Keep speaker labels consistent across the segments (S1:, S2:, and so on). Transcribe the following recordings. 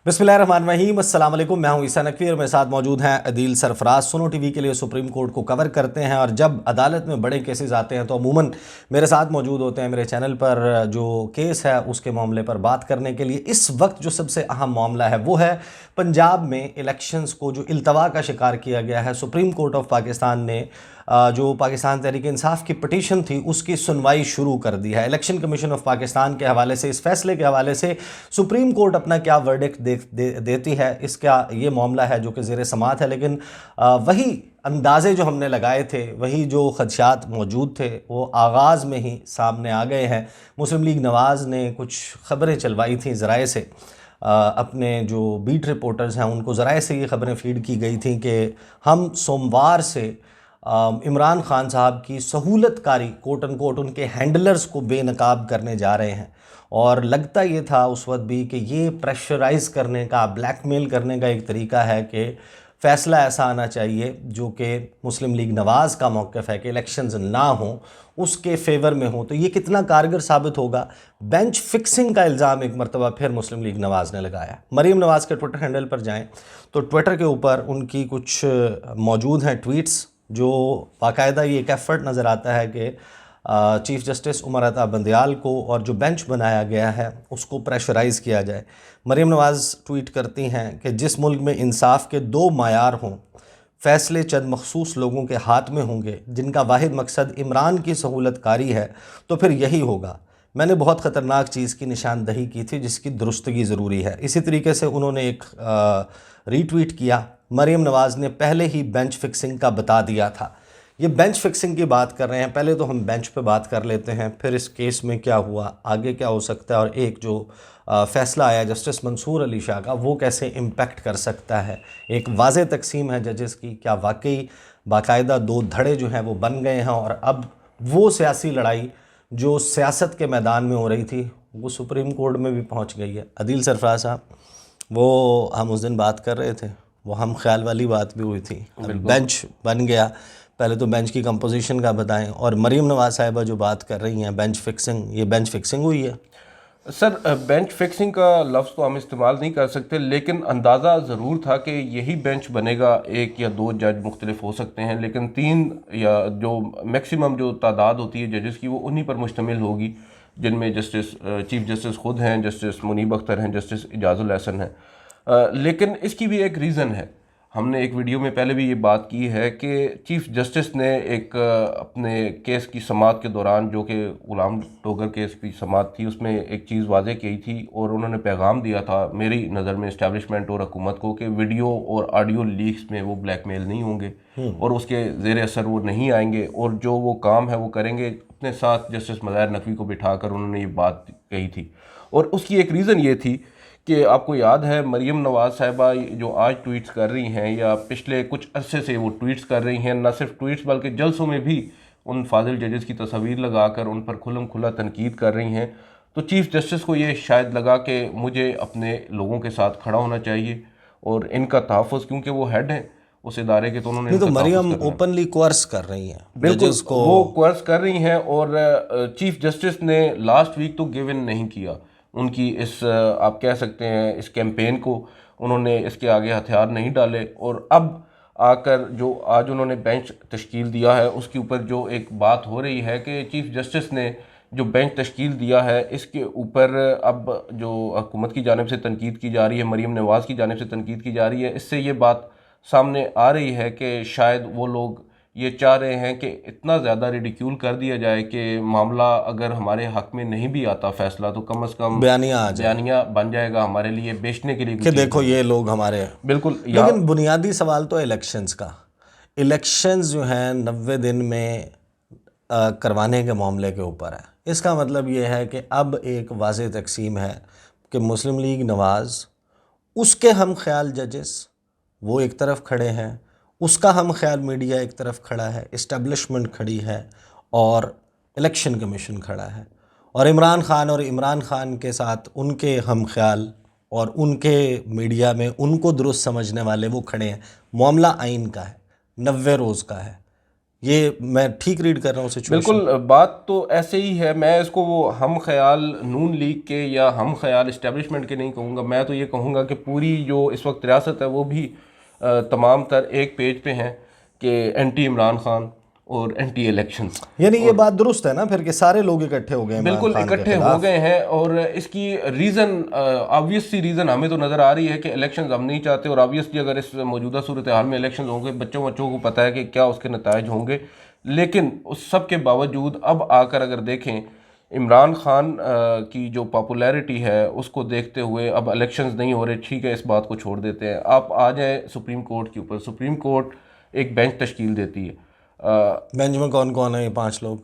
S1: बिस्मिल्लाहिर्रहमानिर्रहीम, अस्सलाम वालेकुम। मैं हूं ईसा नकवी और मेरे साथ मौजूद हैं अदील सरफराज। सुनो टीवी के लिए सुप्रीम कोर्ट को कवर करते हैं और जब अदालत में बड़े केसेस आते हैं तो अमूमन मेरे साथ मौजूद होते हैं मेरे चैनल पर जो केस है उसके मामले पर बात करने के लिए। इस वक्त जो सबसे अहम मामला है वो है पंजाब में इलेक्शंस को जो इल्तवा का शिकार किया गया है। सुप्रीम कोर्ट ऑफ पाकिस्तान ने जो पाकिस्तान तहरीक इंसाफ की पटिशन थी उसकी सुनवाई शुरू कर दी है। इलेक्शन कमीशन ऑफ पाकिस्तान के हवाले से, इस फैसले के हवाले से सुप्रीम कोर्ट अपना क्या वर्डिक्ट देती है, इसका ये मामला है जो कि ज़ेर समात है। लेकिन वही अंदाज़े जो हमने लगाए थे, वही जो खदशात मौजूद थे वो आगाज़ में ही सामने आ गए हैं। मुस्लिम लीग नवाज़ ने कुछ ख़बरें चलवाई थी ज़राए से, अपने जो बीट रिपोर्टर्स हैं उनको ज़राए से ये ख़बरें फीड की गई थी कि हम सोमवार से इमरान खान साहब की सहूलतकारी कोट एंड कोट उनके हैंडलर्स को बेनकाब करने जा रहे हैं। और लगता ये था उस वक्त भी कि ये प्रेशराइज़ करने का, ब्लैकमेल करने का एक तरीका है कि फ़ैसला ऐसा आना चाहिए जो कि मुस्लिम लीग नवाज़ का मौक़िफ़ है कि इलेक्शंस ना हों, उसके फेवर में हो। तो ये कितना कारगर साबित होगा। बेंच फिक्सिंग का इल्ज़ाम एक मरतबा फिर मुस्लिम लीग नवाज़ ने लगाया। मरीम नवाज़ के ट्विटर हैंडल पर जाएँ तो ट्विटर के ऊपर उनकी कुछ मौजूद हैं ट्वीट्स, जो बाकायदा ये एक एफ़र्ट नज़र आता है कि चीफ़ जस्टिस उमर अता बंदयाल को और जो बेंच बनाया गया है उसको प्रेशराइज़ किया जाए। मरीम नवाज़ ट्वीट करती हैं कि जिस मुल्क में इंसाफ के दो मायार हों, फ़ैसले चंद मखसूस लोगों के हाथ में होंगे जिनका वाहिद मकसद इमरान की सहूलतकारी है, तो फिर यही होगा। मैंने बहुत ख़तरनाक चीज़ की निशानदही की थी जिसकी दुरुस्तगी ज़रूरी है। इसी तरीके से उन्होंने एक रीट्वीट किया। मरीम नवाज़ ने पहले ही बेंच फिक्सिंग का बता दिया था। ये बेंच फिक्सिंग की बात कर रहे हैं। पहले तो हम बेंच पे बात कर लेते हैं, फिर इस केस में क्या हुआ, आगे क्या हो सकता है और एक जो फ़ैसला आया जस्टिस मंसूर अली शाह का, वो कैसे इम्पेक्ट कर सकता है। एक वाज़ेह तकसीम है जजेस की, क्या वाकई बाकायदा दो धड़े जो हैं वो बन गए हैं और अब वो सियासी लड़ाई जो सियासत के मैदान में हो रही थी वो सुप्रीम कोर्ट में भी पहुँच गई है। अदील सरफराज साहब, वो हम उस दिन बात कर रहे थे, वो हम ख्याल वाली बात भी हुई थी। बेंच बन गया, पहले तो बेंच की कंपोजिशन का बताएं। और मरीम नवाज़ साहिबा जो बात कर रही हैं बेंच फिक्सिंग, ये बेंच फिक्सिंग हुई है?
S2: सर, बेंच फिक्सिंग का लफ्ज़ तो हम इस्तेमाल नहीं कर सकते, लेकिन अंदाज़ा ज़रूर था कि यही बेंच बनेगा। एक या दो जज मुख्तलिफ हो सकते हैं, लेकिन तीन या जो मैक्सिमम जो तादाद होती है जजेस की वो उन्हीं पर मुश्तमिल होगी, जिनमें जस्टिस चीफ जस्टिस खुद हैं, जस्टिस मुनीब अख्तर हैं, जस्टिस इजाज़ुल एहसन हैं। लेकिन इसकी भी एक रीज़न है। हमने एक वीडियो में पहले भी ये बात की है कि चीफ जस्टिस ने एक अपने केस की समाअत के दौरान, जो कि गुलाम टोगर केस की समाअत थी, उसमें एक चीज़ वाज़े की थी और उन्होंने पैगाम दिया था मेरी नज़र में इस्टेब्लिशमेंट और हुकूमत को कि वीडियो और ऑडियो लीक्स में वो ब्लैकमेल नहीं होंगे और उसके ज़ेर असर वो नहीं आएंगे और जो वो काम है वो करेंगे। अपने साथ जस्टिस मज़ाहिर नकवी को बिठाकर उन्होंने ये बात कही थी और उसकी एक रीज़न ये थी कि आपको याद है मरीम नवाज़ साहिबा जो आज ट्वीट्स कर रही हैं या पिछले कुछ अरसे से वो ट्वीट्स कर रही हैं, न सिर्फ ट्वीट्स बल्कि जलसों में भी उन फाजिल जजेस की तस्वीर लगाकर उन पर खुल्लम खुला तनकीद कर रही हैं। तो चीफ़ जस्टिस को ये शायद लगा कि मुझे अपने लोगों के साथ खड़ा होना चाहिए और इनका तहफ़्फ़ुज़, क्योंकि वो हेड हैं उस इदारे के, तो उन्होंने
S1: नहीं तो मरियम ओपनली कोर्स कर रही हैं,
S2: बिल्कुल वो कोर्स कर रही हैं। और चीफ जस्टिस ने लास्ट वीक तो गिव इन नहीं किया उनकी इस आप कह सकते हैं इस कैंपेन को, उन्होंने इसके आगे हथियार नहीं डाले और अब आकर जो आज उन्होंने बेंच तश्कील दिया है उसके ऊपर जो एक बात हो रही है कि चीफ जस्टिस ने जो बेंच तश्कील दिया है इसके ऊपर अब जो हुकूमत की जानिब से तनकीद की जा रही है, मरीम नवाज़ की जानिब से तनकीद की जा रही है, इससे ये बात सामने आ रही है कि शायद वो लोग ये चाह रहे हैं कि इतना ज़्यादा रिडिक्यूल कर दिया जाए कि मामला अगर हमारे हक में नहीं भी आता फ़ैसला तो कम से कम बयानिया बन जाएगा हमारे लिए बेचने के लिए
S1: कि देखो ये लोग हमारे।
S2: बिल्कुल।
S1: लेकिन बुनियादी सवाल तो इलेक्शंस का, इलेक्शंस जो हैं 90 दिन में करवाने के मामले के ऊपर है। इसका मतलब ये है कि अब एक वाज़ेह तकसीम है कि मुस्लिम लीग नवाज़, उसके हम ख्याल जजेस वो एक तरफ खड़े हैं, उसका हम ख्याल मीडिया एक तरफ खड़ा है, इस्टेब्लिशमेंट खड़ी है और इलेक्शन कमीशन खड़ा है, और इमरान खान के साथ उनके हम ख्याल और उनके मीडिया में उनको दुरुस्त समझने वाले वो खड़े हैं। मामला आइन का है, 90 रोज़ का है। ये मैं ठीक रीड कर रहा हूँ सिचुएशन?
S2: बिल्कुल, बात तो ऐसे ही है। मैं इसको वो हम ख्याल नून लीग के या हम ख्याल इस्टेब्लिशमेंट के नहीं कहूँगा, मैं तो ये कहूँगा कि पूरी जो इस वक्त रियासत है वो भी तमाम तर एक पेज पे हैं कि एंटी इमरान खान और एंटी इलेक्शंस।
S1: यानी ये बात दुरुस्त है ना फिर कि सारे लोग इकट्ठे हो गए इमरान
S2: बिल्कुल
S1: खान के
S2: इकट्ठे हो
S1: खिलाफ?
S2: गए हैं, और इसकी रीज़न ऑब्वियस सी रीज़न हमें तो नज़र आ रही है कि इलेक्शंस हम नहीं चाहते, और ऑब्वियसली अगर इस मौजूदा सूरत हाल में इलेक्शंस होंगे, बच्चों को पता है कि क्या उसके नताइज होंगे। लेकिन उस सब के बावजूद अब आकर अगर देखें इमरान खान की जो पॉपुलैरिटी है उसको देखते हुए अब इलेक्शंस नहीं हो रहे, ठीक है इस बात को छोड़ देते हैं, आप आ जाए सुप्रीम कोर्ट के ऊपर। सुप्रीम कोर्ट एक बेंच तश्कील देती है।
S1: बेंच में कौन कौन है ये 5 लोग?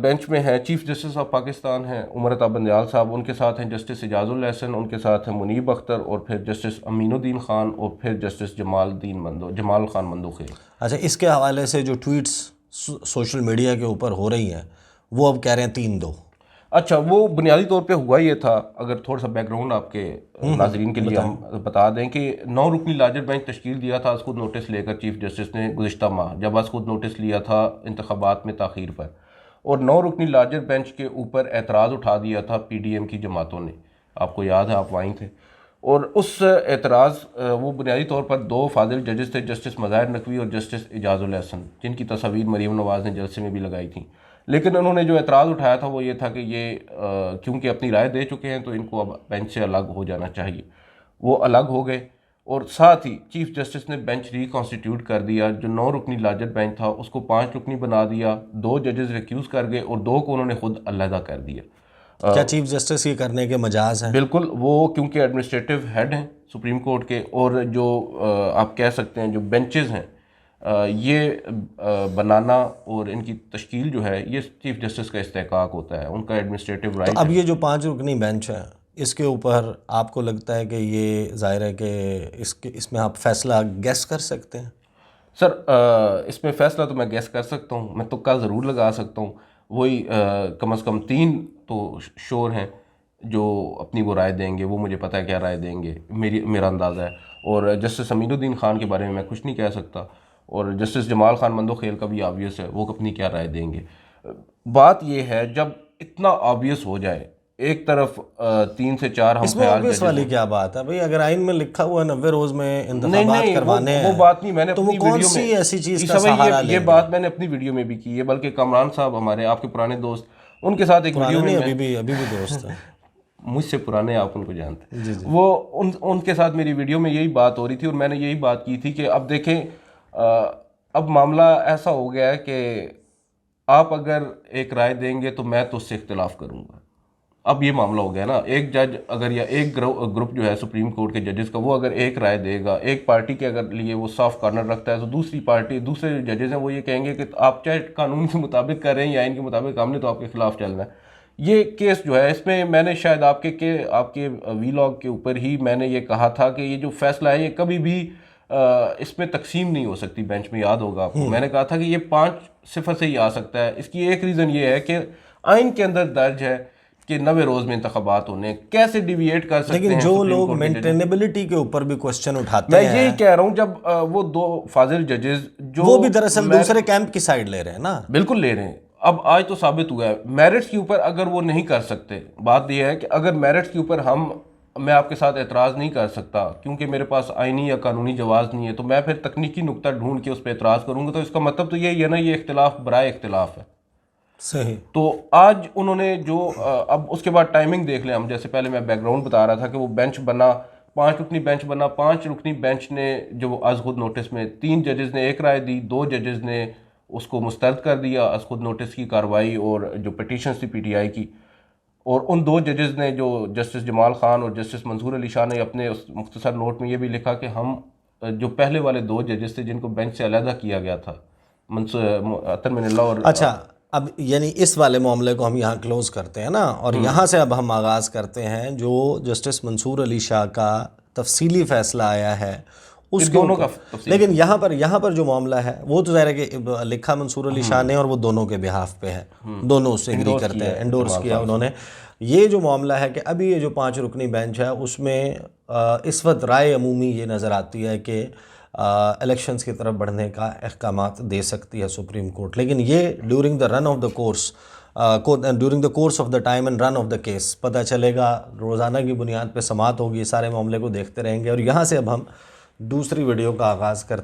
S2: बेंच में है चीफ जस्टिस ऑफ पाकिस्तान हैं उमर अता बंदयाल साहब, उनके साथ हैं जस्टिस इजाजुल एहसन, उनके साथ हैं मुनीब अख्तर, और फिर जस्टिस अमीनुद्दीन खान, और फिर जस्टिस जमाल खान मंदोखेल।
S1: अच्छा, इसके हवाले से जो ट्वीट्स सोशल मीडिया के ऊपर हो रही हैं वो अब कह रहे हैं 3-2।
S2: अच्छा, वो बुनियादी तौर पे हुआ ये था, अगर थोड़ा सा बैकग्राउंड आपके नाजरीन के लिए हम बता दें कि 9 रुकनी लार्जर बेंच तश्कील दिया था असखुद नोटिस लेकर चीफ जस्टिस ने गुज़िश्ता माह, जब असखुद नोटिस लिया था इंतखाबात में ताख़ीर पर, और 9 रुकनी लार्जर बेंच के ऊपर एतराज़ उठा दिया था PDM की जमातों ने। आपको याद है, आप वहीं थे। और उस एतराज़ वो बुनियादी तौर पर 2 फाजिल जजेस थे, जस्टिस मज़ाहिर नकवी और जस्टिस इजाजुल एहसन, जिनकी तस्वीर मरीम नवाज़ ने जलसे में भी लगाई थी। लेकिन उन्होंने जो एतराज़ उठाया था वो ये था कि ये क्योंकि अपनी राय दे चुके हैं तो इनको अब बेंच से अलग हो जाना चाहिए। वो अलग हो गए, और साथ ही चीफ जस्टिस ने बेंच रिकॉन्स्टिट्यूट कर दिया। जो 9 रुकनी लार्जर बेंच था उसको 5 रुकनी बना दिया, 2 जजेस रिक्यूज़ कर गए और 2 को उन्होंने खुद अलहदा कर दिया।
S1: क्या चीफ जस्टिस ये करने के मजाज हैं?
S2: बिल्कुल, वो क्योंकि एडमिनिस्ट्रेटिव हेड हैं सुप्रीम कोर्ट के, और जो आप कह सकते हैं जो बेंचेस हैं ये बनाना और इनकी तश्कील जो है ये चीफ जस्टिस का इस्तेहकाक होता है, उनका एडमिनिस्ट्रेटिव राइट
S1: तो अब
S2: है।
S1: ये जो 5 रुकनी बेंच है इसके ऊपर आपको लगता है कि ये जाहिर है कि इसमें आप फैसला गेस कर सकते हैं?
S2: सर, इसमें फ़ैसला तो मैं गेस कर सकता हूँ, मैं तुक्का ज़रूर लगा सकता हूँ। वही कम से कम 3 तो श्योर हैं जो अपनी वो राय देंगे, वो मुझे पता है क्या राय देंगे, मेरा अंदाज़ा है। और जस्टिस अमीनुद्दीन खान के बारे में मैं कुछ नहीं कह सकता, और जस्टिस जमाल खान मंदोखेल का भी ऑब्वियस है, वो अपनी क्या राय देंगे। बात ये है जब इतना ऑब्वियस हो जाए, एक तरफ 3 से 4 हम
S1: इसमें ऑब्वियस वाली क्या बात है भाई? अगर आइन में लिखा हुआ 90 रोज में इंतखाबात करवाने हैं,
S2: वो बात नहीं, मैंने
S1: तो वो
S2: अपनी
S1: कौन
S2: वीडियो
S1: सी
S2: में
S1: ऐसी चीज का सहारा
S2: ये बात मैंने अपनी वीडियो में भी की है, बल्कि कामरान साहब हमारे आपके पुराने दोस्त, उनके साथ एक वीडियो में
S1: अभी भी दोस्त है
S2: मुझसे पुराने, आप उनको जानते हैं, वो उनके साथ मेरी वीडियो में यही बात हो रही थी, और मैंने यही बात की थी कि अब देखें अब मामला ऐसा हो गया है कि आप अगर एक राय देंगे तो मैं तो उससे इख्तिलाफ करूँगा। अब ये मामला हो गया ना, एक जज अगर या एक ग्रुप जो है सुप्रीम कोर्ट के जजेस का, वो अगर एक राय देगा, एक पार्टी के अगर लिए वो सॉफ्ट कॉर्नर रखता है, तो दूसरी पार्टी, दूसरे जजेस हैं वो ये कहेंगे कि आप चाहे कानून के मुताबिक कर रहे हैं या इनके मुताबिक, हमने तो आपके खिलाफ चलना है। ये केस जो है इसमें मैंने शायद आपके वीलॉग के ऊपर ही मैंने ये कहा था कि ये जो फैसला है ये कभी भी इसमें तकसीम नहीं हो सकती बेंच में, याद होगा आपको। मैंने कहा था कि ये 5-0 से ही आ सकता है। इसकी एक रीज़न ये है कि आइन के अंदर दर्ज है कि 90 रोज में इंतखाबात होने, कैसे डिविएट कर सकते हैं।
S1: लेकिन जो लोग मेंटेनेबिलिटी के ऊपर भी क्वेश्चन उठाते हैं,
S2: मैं यही कह रहा हूँ, जब वो 2 फाजिल जजेस जो
S1: वो भी दरअसल दूसरे कैंप की साइड ले रहे हैं ना।
S2: बिल्कुल ले रहे हैं। अब आज तो साबित हुआ है मेरिट्स के ऊपर अगर वो नहीं कर सकते, बात यह है कि अगर मेरिट्स के ऊपर मैं आपके साथ एतराज़ नहीं कर सकता क्योंकि मेरे पास आइनी या कानूनी जवाज़ नहीं है, तो मैं फिर तकनीकी नुक्ता ढूंढ के उस पर एतराज़ करूँगा, तो इसका मतलब तो यही है ना, ये इख्तिलाफ बराए इख्तिलाफ है।
S1: सही।
S2: तो आज उन्होंने जो अब उसके बाद टाइमिंग देख लें हम, जैसे पहले मैं बैकग्राउंड बता रहा था कि वो बेंच बना, 5 रुकनी बेंच बना, 5 रुकनी बेंच ने जो अज खुद नोटिस में 3 जजेस ने एक राय दी, 2 जजेस ने उसको मुस्तरद कर दिया अज खुद नोटिस की कार्रवाई और जो पिटीशन थी PTI की, और उन 2 जजेस ने जो जस्टिस जमाल खान और जस्टिस मंसूर अली शाह ने अपने उस मुख्तसर नोट में ये भी लिखा कि हम जो पहले वाले 2 जजेस थे जिनको बेंच से अलहदा किया गया था, अतर मिनल्ला और
S1: अच्छा, अब यानी इस वाले मामले को हम यहाँ क्लोज करते हैं ना, और यहाँ से अब हम आगाज़ करते हैं जो जस्टिस मंसूर अली शाह का तफसीली फ़ैसला आया है उस
S2: दोनों का।
S1: लेकिन यहाँ पर जो मामला है वो तो ज़ाहिर है कि लिखा मंसूर अली शाह ने और वो दोनों के बिहाफ पे है, दोनों उससे एग्री करते हैं, एंडोर्स किया उन्होंने। ये जो मामला है कि अभी ये जो 5 रुकनी बेंच है उसमें इस वक्त राय अमूमी ये नज़र आती है कि इलेक्शंस की तरफ बढ़ने का अहकामात दे सकती है सुप्रीम कोर्ट। लेकिन ये during the run of the course during the course of the time and run of the case पता चलेगा, रोज़ाना की बुनियाद पे समाअत होगी, सारे मामले को देखते रहेंगे। और यहाँ से अब हम दूसरी वीडियो का आगाज़ करते हैं।